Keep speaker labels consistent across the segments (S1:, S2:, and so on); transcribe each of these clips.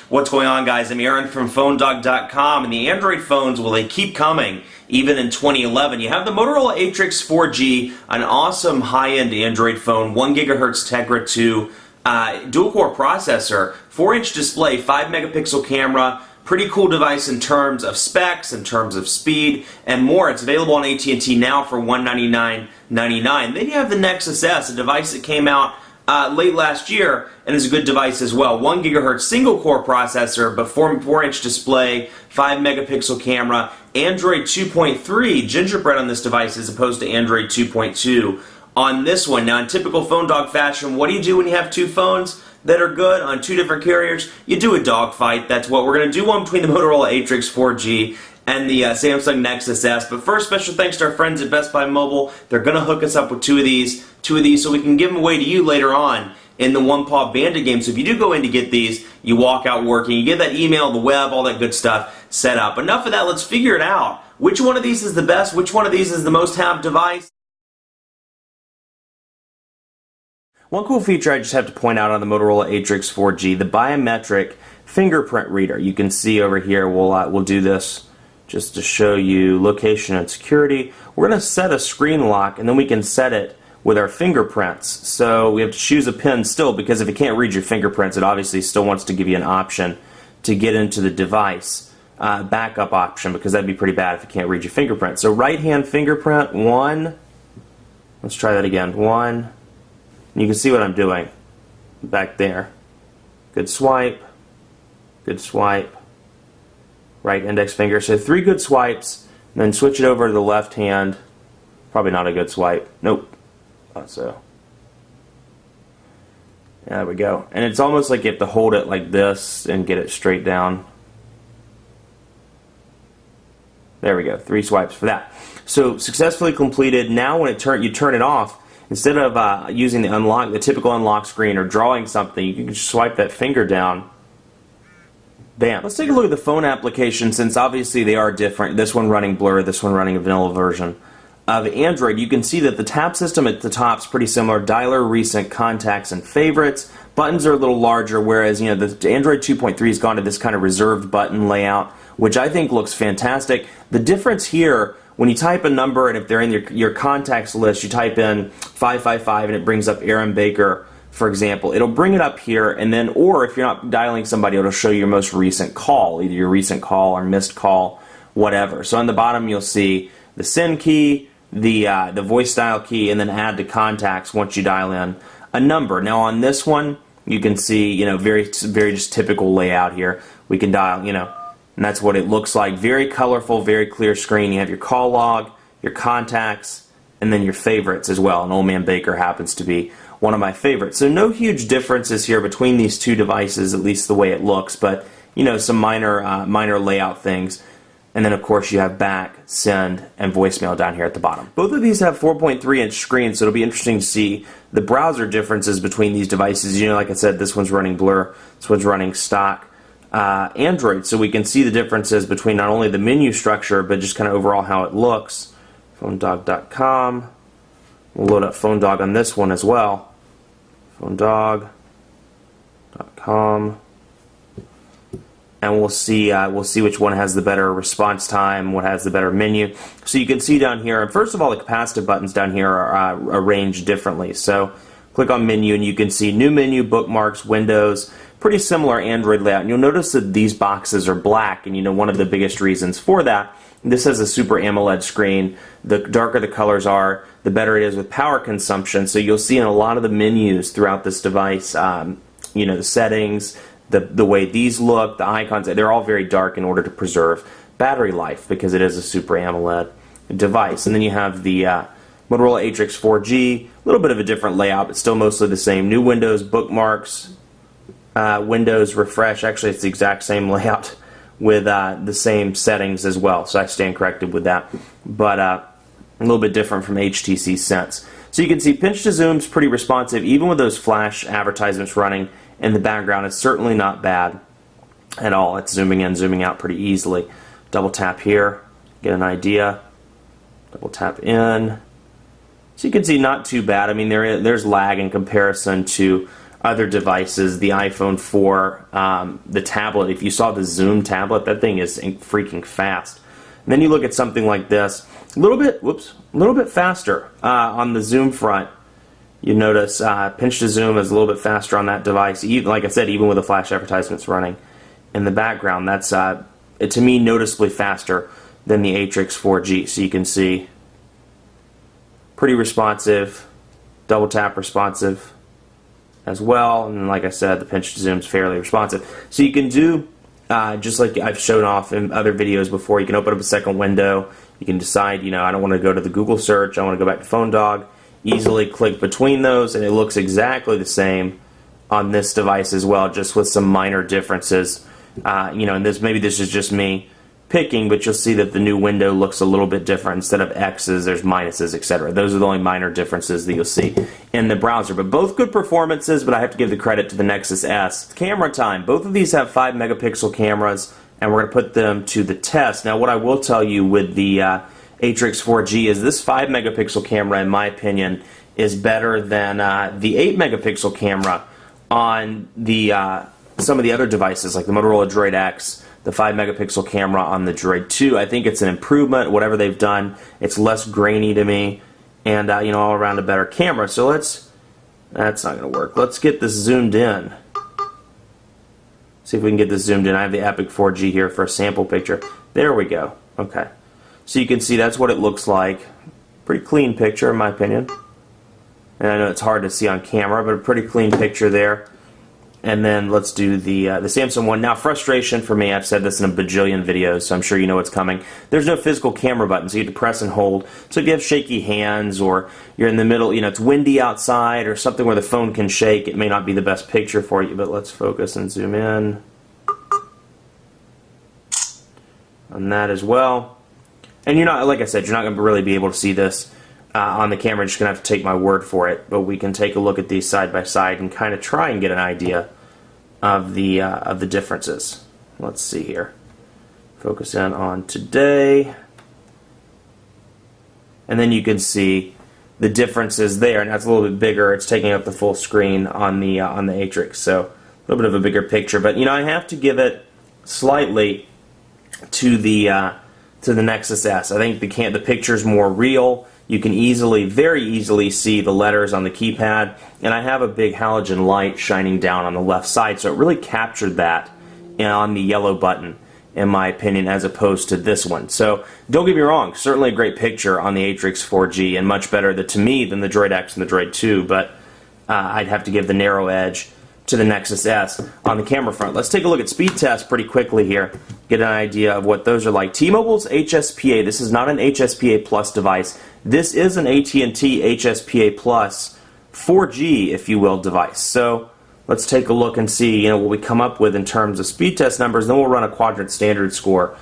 S1: What's going on, guys? I'm Aaron from PhoneDog.com, and the Android phones, well, they keep coming, even in 2011. You have the Motorola Atrix 4G, an awesome high-end Android phone, 1 GHz Tegra 2, dual-core processor, 4-inch display, 5-megapixel camera, pretty cool device in terms of specs, in terms of speed, and more. It's available on AT&T now for $199.99. Then you have the Nexus S, a device that came out late last year, and is a good device as well. 1 GHz single-core processor, but 4-inch display, 5-megapixel camera, Android 2.3 gingerbread on this device as opposed to Android 2.2 on this one. Now, in typical Phone Dog fashion, what do you do when you have two phones that are good on two different carriers? You do a dogfight. That's what we're going to do, one between the Motorola Atrix 4G and the Samsung Nexus S. But first, special thanks to our friends at Best Buy Mobile. They're going to hook us up with two of these so we can give them away to you later on in the One Paw Bandit game. So if you do go in to get these, you walk out working, you get that email, the web, all that good stuff set up. Enough of that, let's figure it out. Which one of these is the best? Which one of these is the most tabbed device? One cool feature I just have to point out on the Motorola Atrix 4G, the biometric fingerprint reader. You can see over here, we'll do this just to show you location and security. We're going to set a screen lock, and then we can set it with our fingerprints. So we have to choose a pin still, because if it can't read your fingerprints, it obviously still wants to give you an option to get into the device. Backup option, because that'd be pretty bad if it can't read your fingerprint. So right hand fingerprint, 1. Let's try that again. 1. You can see what I'm doing back there. Good swipe, right index finger. So 3 good swipes, and then switch it over to the left hand. Probably not a good swipe. Nope. So yeah, there we go. And it's almost like you have to hold it like this and get it straight down. There we go. 3 swipes for that. So successfully completed. Now when you turn it off, instead of using the typical unlock screen or drawing something, you can just swipe that finger down. Bam. Let's take a look at the phone application, since obviously they are different. This one running Blur, this one running a vanilla version of Android. You can see that the tap system at the top is pretty similar. Dialer, recent, contacts, and favorites. Buttons are a little larger, whereas the Android 2.3 has gone to this kind of reserved button layout, which I think looks fantastic. The difference here, when you type a number, and if they're in your contacts list, you type in 555 and it brings up Aaron Baker, for example. It'll bring it up here, and then, or if you're not dialing somebody, it'll show you your most recent call, either your recent call or missed call, whatever. So on the bottom you'll see the send key, the voice dial key, and then add to contacts once you dial in a number. Now on this one, you can see, very just typical layout here. We can dial, and that's what it looks like. Very colorful, very clear screen. You have your call log, your contacts, and then your favorites as well. And Old Man Baker happens to be one of my favorites. So no huge differences here between these two devices, at least the way it looks, but some minor layout things. And then of course you have back, send, and voicemail down here at the bottom. Both of these have 4.3-inch screens, so it'll be interesting to see the browser differences between these devices. Like I said, this one's running Blur, this one's running stock Android, so we can see the differences between not only the menu structure, but just kind of overall how it looks. PhoneDog.com. We'll load up PhoneDog on this one as well. PhoneDog.com. And we'll see which one has the better response time, what has the better menu. So you can see down here, first of all, the capacitive buttons down here are arranged differently. So click on menu and you can see new menu, bookmarks, windows, pretty similar Android layout. And you'll notice that these boxes are black, and one of the biggest reasons for that, this has a Super AMOLED screen. The darker the colors are, the better it is with power consumption. So you'll see in a lot of the menus throughout this device, the settings, the way these look, the icons, they're all very dark in order to preserve battery life, because it is a Super AMOLED device. And then you have the Motorola Atrix 4G, a little bit of a different layout, but still mostly the same. New windows, bookmarks, Windows refresh. Actually, it's the exact same layout with the same settings as well, so I stand corrected with that. But a little bit different from HTC Sense. So you can see pinch to zoom's pretty responsive, even with those flash advertisements running in the background. It's certainly not bad at all. It's zooming in, zooming out pretty easily. Double tap here, get an idea. Double tap in. So you can see not too bad. I mean, there's lag in comparison to other devices, the iPhone 4, the tablet. If you saw the Zoom tablet, that thing is freaking fast. And then you look at something like this, a little bit faster on the zoom front. You notice pinch to zoom is a little bit faster on that device. Even, like I said, even with the flash advertisements running in the background, that's to me noticeably faster than the Atrix 4G. So you can see pretty responsive, double tap responsive as well, and like I said, the pinch to zoom is fairly responsive. So you can do just like I've shown off in other videos before. You can open up a second window. You can decide, you know, I don't want to go to the Google search. I want to go back to Phone Dog. Easily click between those, and it looks exactly the same on this device as well, just with some minor differences. You know, and maybe this is just me picking, but you'll see that the new window looks a little bit different. Instead of X's, there's minuses, etc. Those are the only minor differences that you'll see in the browser. But both good performances, but I have to give the credit to the Nexus S. Camera time. Both of these have 5 megapixel cameras, and we're going to put them to the test. Now, what I will tell you with the Atrix 4G is this 5 megapixel camera, in my opinion, is better than the 8 megapixel camera on the some of the other devices, like the Motorola Droid X, the 5 megapixel camera on the Droid 2. I think it's an improvement, whatever they've done. It's less grainy to me, and you know, all around a better camera. So that's not going to work. Let's get this zoomed in. See if we can get this zoomed in. I have the Epic 4G here for a sample picture. There we go. Okay. So you can see that's what it looks like. Pretty clean picture, in my opinion. And I know it's hard to see on camera, but a pretty clean picture there. And then let's do the Samsung one. Now, frustration for me, I've said this in a bajillion videos, so I'm sure you know what's coming. There's no physical camera button, so you have to press and hold. So if you have shaky hands, or you're in the middle, you know, it's windy outside, or something where the phone can shake, it may not be the best picture for you. But let's focus and zoom in on that as well. And you're not, like I said, you're not going to really be able to see this on the camera. You're just going to have to take my word for it. But we can take a look at these side by side and kind of try and get an idea of the differences. Let's see here. Focus in on today, and then you can see the differences there. And that's a little bit bigger. It's taking up the full screen on the Atrix, so a little bit of a bigger picture. But you know, I have to give it slightly to the Nexus S. I think the picture's more real. You can very easily see the letters on the keypad, and I have a big halogen light shining down on the left side, so it really captured that on the yellow button, in my opinion, as opposed to this one. So don't get me wrong, certainly a great picture on the Atrix 4G, and much better to me than the Droid X and the Droid 2, but I'd have to give the narrow edge to the Nexus S on the camera front. Let's take a look at speed tests pretty quickly here, get an idea of what those are like. T-Mobile's HSPA, this is not an HSPA Plus device. This is an AT&T HSPA Plus 4G, if you will, device. So let's take a look and see, you know, what we come up with in terms of speed test numbers. Then we'll run a quadrant standard score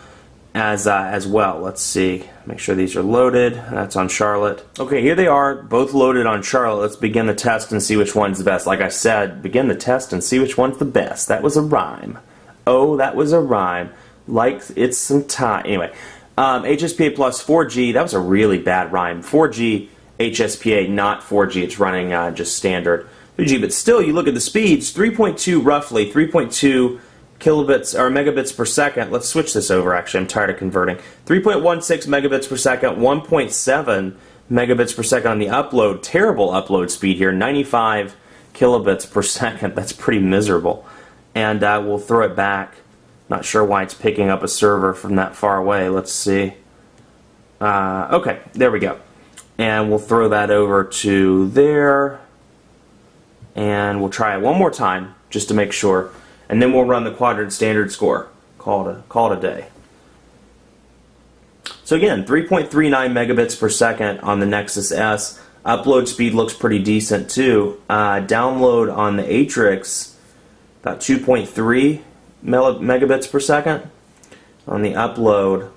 S1: as well. Let's see. Make sure these are loaded. That's on Charlotte. Okay, here they are, both loaded on Charlotte. Let's begin the test and see which one's the best. Like I said, begin the test and see which one's the best. That was a rhyme. Oh, that was a rhyme. Like it's some time. Anyway, HSPA Plus 4G, that was a really bad rhyme. 4G HSPA, not 4G. It's running just standard 3G. But still, you look at the speeds, 3.2 roughly, 3.2 kilobits or megabits per second. Let's switch this over, actually. I'm tired of converting. 3.16 megabits per second, 1.7 megabits per second on the upload. Terrible upload speed here, 95 kilobits per second. That's pretty miserable. And we'll throw it back. Not sure why it's picking up a server from that far away. Let's see. Okay, there we go. And we'll throw that over to there. And we'll try it one more time, just to make sure. And then we'll run the quadrant standard score. Call it a day. So again, 3.39 megabits per second on the Nexus S. Upload speed looks pretty decent too. Download on the Atrix, about 2.3 megabits per second on the upload.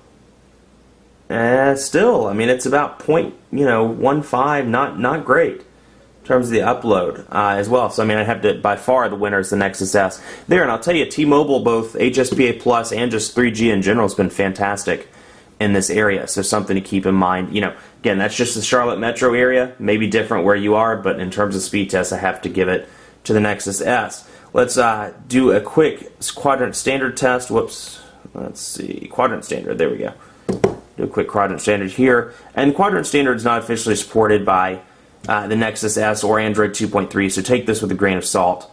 S1: Still, I mean, it's about 0.15, not great in terms of the upload as well. So I mean, I have to, by far the winner is the Nexus S there. And I'll tell you, T-Mobile, both HSPA Plus and just 3G in general, has been fantastic in this area. So something to keep in mind. You know, again, that's just the Charlotte metro area. Maybe different where you are, but in terms of speed tests, I have to give it to the Nexus S. Let's do a quick quadrant standard test. Whoops. Let's see. Quadrant standard. There we go. Do a quick quadrant standard here. And quadrant standard is not officially supported by the Nexus S or Android 2.3, so take this with a grain of salt.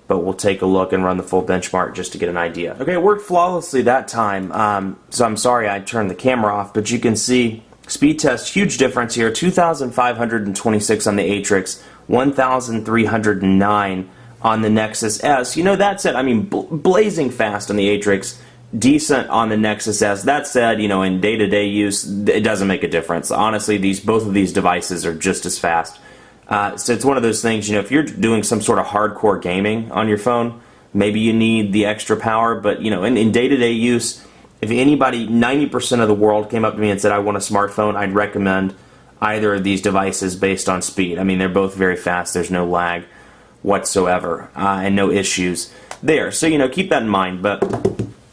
S1: But we'll take a look and run the full benchmark just to get an idea. Okay, it worked flawlessly that time. So I'm sorry I turned the camera off, but you can see speed test, huge difference here. 2,526 on the Atrix, 1,309 on the Nexus S. You know, that said, I mean, blazing fast on the Atrix, decent on the Nexus S. That said, you know, in day-to-day use, it doesn't make a difference. Honestly, both of these devices are just as fast. So it's one of those things, you know, if you're doing some sort of hardcore gaming on your phone, maybe you need the extra power, but, you know, in day-to-day use, if anybody, 90% of the world came up to me and said, I want a smartphone, I'd recommend either of these devices based on speed. I mean, they're both very fast. There's no lag whatsoever, and no issues there. So, you know, keep that in mind, but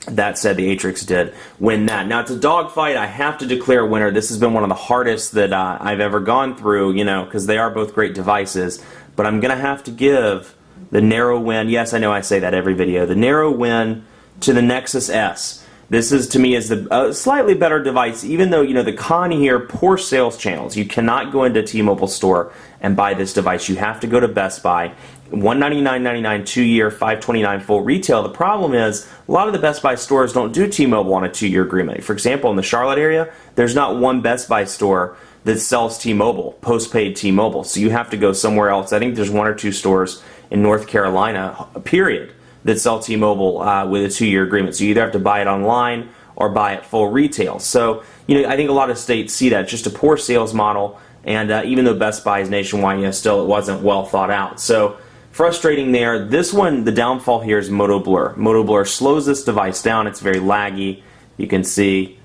S1: that said, the Atrix did win that. Now, it's a dogfight. I have to declare a winner. This has been one of the hardest that I've ever gone through, you know, because they are both great devices. But I'm going to have to give the narrow win. Yes, I know I say that every video. The narrow win to the Nexus S. This is, to me, is the slightly better device, even though, you know, the con here, poor sales channels. You cannot go into T-Mobile store and buy this device. You have to go to Best Buy. $199.99 2-year, $529 full retail. The problem is a lot of the Best Buy stores don't do T-Mobile on a 2-year agreement. For example, in the Charlotte area, there's not one Best Buy store that sells T-Mobile, postpaid T-Mobile. So you have to go somewhere else. I think there's 1 or 2 stores in North Carolina, period, that sell T-Mobile with a 2-year agreement. So you either have to buy it online or buy it full retail. So, you know, I think a lot of states see that. It's just a poor sales model. And even though Best Buy is nationwide, you know, still it wasn't well thought out. So frustrating there. This one, the downfall here is Moto Blur. Moto Blur slows this device down. It's very laggy. You can see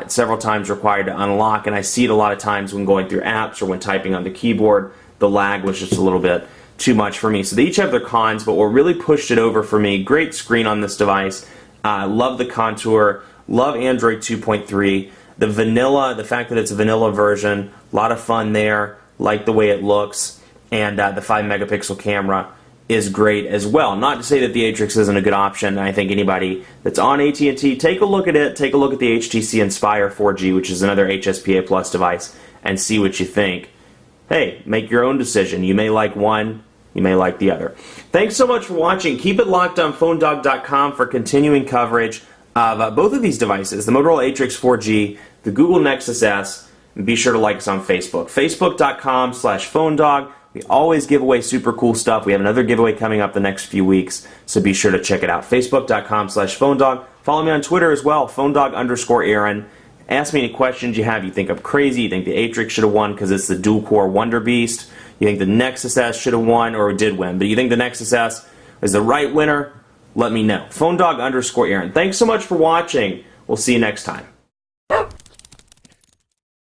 S1: several times required to unlock, and I see it a lot of times when going through apps or when typing on the keyboard. The lag was just a little bit too much for me. So they each have their cons, but what really pushed it over for me, great screen on this device. Love the contour. Love Android 2.3. The vanilla, the fact that it's a vanilla version, a lot of fun there. Like the way it looks. And the 5-megapixel camera is great as well. Not to say that the Atrix isn't a good option. I think anybody that's on AT&T, take a look at it. Take a look at the HTC Inspire 4G, which is another HSPA Plus device, and see what you think. Hey, make your own decision. You may like one, you may like the other. Thanks so much for watching. Keep it locked on PhoneDog.com for continuing coverage of both of these devices, the Motorola Atrix 4G, the Google Nexus S, and be sure to like us on Facebook. Facebook.com/PhoneDog. We always give away super cool stuff. We have another giveaway coming up the next few weeks, so be sure to check it out. Facebook.com/PhoneDog. Follow me on Twitter as well, PhoneDog_Aaron. Ask me any questions you have. You think I'm crazy? You think the Atrix should have won because it's the dual-core Wonder Beast? You think the Nexus S should have won or did win? But you think the Nexus S is the right winner? Let me know. PhoneDog_Aaron. Thanks so much for watching. We'll see you next time.